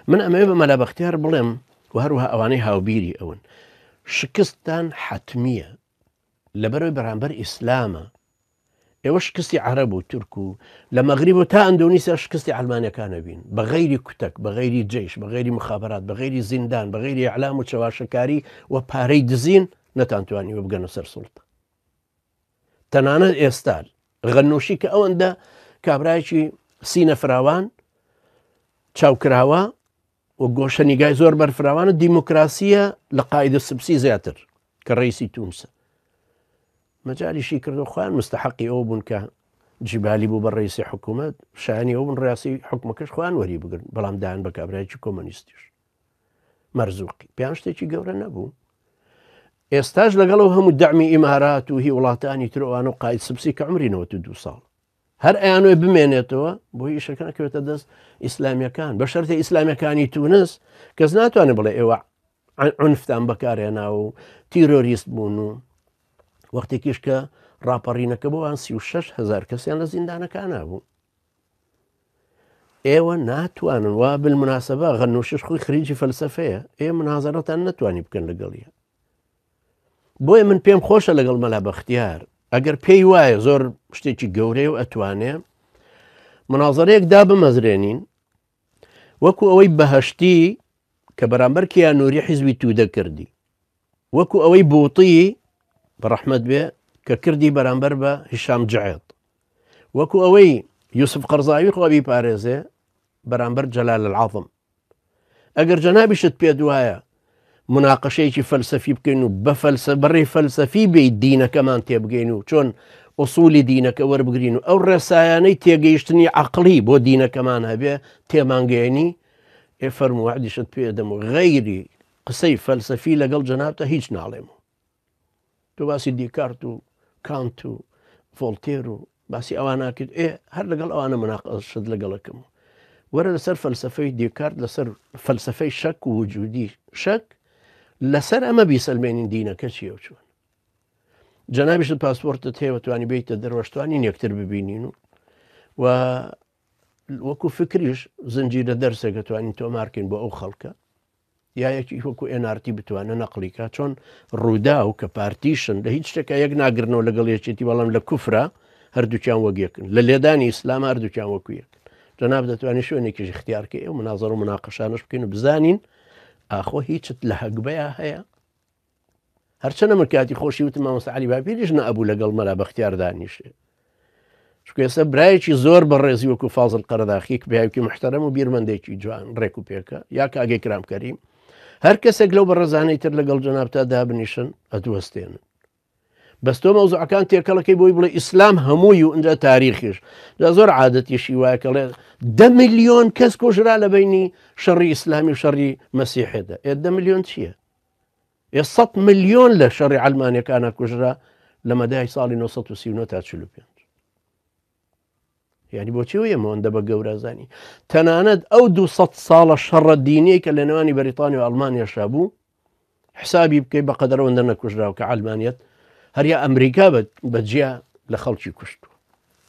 من ئەمەوێ بە مەلا بەختیار بڵێم و هەروەها ئەوانەی هاوبیری ئەون شکستان حتمیە لەبەرەوەی بەرامبەر ئیسلامە. ئێوە شکستی عەرەب و تورک و لە مەغریب و تا ئەندۆنیسیا شکستی ئەڵمانیەکانە بین بە غەیری کوتەک بە غەیری جەیش بە غەیری مخابرات بە غەیری زیندان بە غەیری ئیعلام و چەواشەکاری و پارەی دزین نەتانتوانیوە بگەنە سەر سوڵتە. تەنانەت ئێستا غەنووشی کە ئەوەندە کابرایەکی سینە فراوان چاوکراوە و گۆشەنیگای زۆر بەرفراوانە دیموکراسیە لە قائیدە سبسی زیاتر کە ڕئیسی تونسە مەجالیشی کردو خوان مستحقی ئەو بوون کە جیبالی بوو بە ڕئیسی حکوومەت شایانی ئەو بوون ڕاستی حکومەکەش خوان وەری بگرن بەڵام دایان بە کابرایەکی کۆمۆنیستیش مەرزوقی پێیان شتێکی گەورە نەبوو. ئێستاش لەگەڵەوە هەموو دەعمی ئیمارات و هی وڵاتانی ترەوەوان و قاید سبسی کە عمری 92 ساڵ هەر ئەیانوێ بمێنێتەوە بۆی ئیشەکان کەوێتە دەست ئیسلامیەکان بە شەرتە ئیسلامیەکانی تونس کەس ناتوانێت بڵێ ئێوە عنفتان بەکارێنا و تیرۆریست بوون و وەختێکیش کە ڕاپەڕینەکە بۆوان 36,000 کەسیان لە زیندانەکان بوو. ئێوە ناتوانن وا بالمناسبە غەنووشش خۆی خریجی فەلسەفەیە ئێوە منازەرەتان ناتوانانی بکەن لەگەڵیە. بۆیە من پێم خۆشە لەگەڵ مەلا بەختیار ئەگەر پێی وایە زۆر شتێکی گەورەیە و ئەتوانێ منازەرەیەک دا بمەزرێنین وەکو ئەوەی بەهەشتی کە بەرامبەر کیانوری حیزبی توودە کردی وەکو ئەوەی بووطی بەڕەحمەت بێ کە کردی بەرامبەر بە هیشام جەعێد وەکو ئەوەی یوسف قەرزاوی خۆبی پارێزێ بەرامبەر جەلال العەظم. ئەگەر جەنابیشت پێ دوایە مناقەشەیەکی فەلسەفی بکەین و بەڕێ فەلسەفی بێت دینەکەمان تێبگەین و چۆن ئوسولی دینەکە وەربگرین و ئەو ڕێسایانەی تێگەیشتنی عەقڵی بۆ دینەکەمان هەبێ تێمانگەێنی فەرموو وعدیشت پێدەم و غەیری قسەی فەلسەفی لەگەڵ جەنابتە هیچ ناڵێم. تۆ باسی دیکارت و کانت و ڤۆڵتێر و باسی ئەوان ناکرد هەر لەگەڵ ئەوانە مناقەشت لەگەڵەکەم وەرە لەسەر فەلسەفەی دیکارت لەسەر فەلسەفەی شەک و وجودی شەک لەسەر ئەمە بیسەلمێنین دینەکە چیە و چۆن. جەنابیشت پاسپۆرتت هەیە توانی بیتە دەروەشتوانی یەکتر ببینین و وەکو فکریش زنجیرە دەرسێکە توانین تۆمارکەین بۆ ئەو خەڵکە یا یەکی وەکو NRT بتوانە نەقلیکە چۆن ڕوودا و کە پارتیشن لە هیچ شتێکە یەک ناگرنەوە لەگەڵ یەکێتی بەڵام لە کوفرە هەردووچیان وەگیەکن لە لێدانی ئیسلام هەردووچیان وەکو یەکن. جەناب دەتوانێت شوێنێکیش اختیارکە ئێوە منازەڕ و مناقەشانش بکەین و بزانین ئاخۆ هیچت لە هەگبەیە هەیە. هەرچەنە من کاتی خۆشی وتم مامۆستا عەلی باپیریش نەبوو لەگەڵ مەلا بەختیار دانیشێ چونکە ئێستا برایەکی زۆر بەڕێزی وەکو فازڵ قەرەداخی کە پیاوێکی محتەرەم و بیرمەندێکی جوان ڕێک و پێکە یا کاگەی کرام کەریم هەر کەسێک لەو بەڕێزانەی تر لەگەڵ جەنابتا دابنیشن ئەدوەستێنن. بەستۆ مەوزوعەکان تێکەڵەکەی بۆی بڵێ ئیسلام هەمووی و ئەنجا تاریخیش جا زۆر عادەتیشی وایە کە لێ 10 ملیۆن کەس کۆژرا لە بینی شەڕی ئیسلامی و شەڕی مەسیحێدا. 10 ملیۆن چییە؟ 100 ملیۆن لە شەڕی ئەڵمانیەکانە کوژرا لە مەدای ساڵی 1939 تا 45. یعنی بۆچی ئێمەوەندە بە گەورەزانی تەنانەت ئەو 200 ساڵە شەڕە دینی کە لە نێوانی بەریتانی و ئەڵمانیاشا بوو حسابی بکەی بە قەدەرەوەندە نەکوژراوە کە ئەڵمانیەت هەریا ئەمریکا بەجیا لە خەڵکی کوشت.